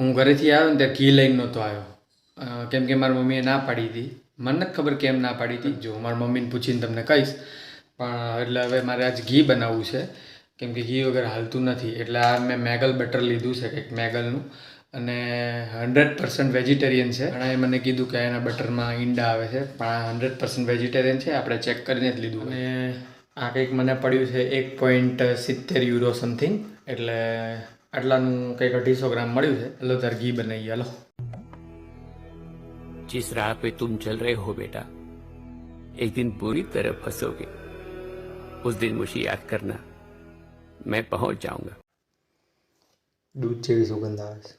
હું ઘરેથી આવ્યો ને ત્યારે ઘી લઈને નહોતો આવ્યો, કેમ કે મારી મમ્મીએ ના પાડી હતી. મને નથી ખબર કેમ ના પાડી હતી, જો મારી મમ્મીને પૂછીને તમને કહીશ. પણ એટલે હવે મારે આજ ઘી બનાવવું છે, કેમ કે ઘી વગર હાલતું નથી. એટલે આ મેં મેગલ બટર લીધું છે, કંઈક મેગલનું, અને 100% વેજીટેરિયન છે. ઘણાએ મને કીધું કે એના બટરમાં ઈંડા આવે છે, પણ આ 100% વેજીટેરિયન છે. આપણે ચેક કરીને જ લીધું. અને આ કંઈક મને પડ્યું છે €1.70 સમથિંગ, એટલે આટલાનું કંઈક 250 ગ્રામ મળ્યું છે. હલો તાર ઘી બનાવીએ. હલો. जिस राह पे तुम चल रहे हो बेटा, एक दिन पूरी तरह फंसोगे. उस दिन मुझे याद करना, मैं पहुंच जाऊंगा. દૂધ જેવી સુગંધ આવે છે.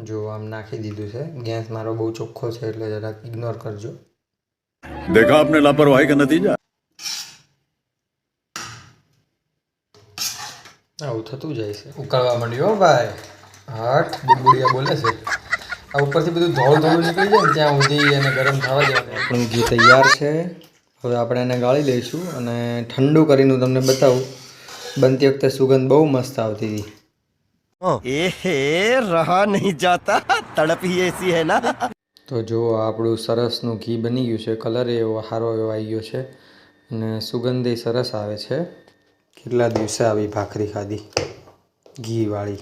જો આમ નાખી દીધું છે. ગેસ મારો બહુ ચોખ્ખો છે, એટલે જરાક ઇગ્નોર કરજો. देखा आपने लापरवाही का नतीजा. આવું થતું જાય છે. ઉકાળવા માંડ્યો ભાઈ. હટ બુડબુડિયા બોલે છે. આ ઉપરથી બધું ધોળું ધોળું નીકળી જાય ને ત્યાં સુધી એને ગરમ થવા દેવાનું. આપણું ઘી તૈયાર છે. હવે આપણે એને ગાળી લઈશું અને ઠંડુ કરીને તમને બતાવું. બનતી વખતે સુગંધ બહુ મસ્ત આવતી હતી. एहे रहा नहीं जाता, तड़प ही ऐसी है ना. તો જો આપણું સરસનું ઘી બની ગયું છે. કલર એવો સારો એવો આવી ગયો છે અને સુગંધ સરસ આવે છે. કેટલા દિવસે આવી ભાખરી ખાધી ઘીવાળી.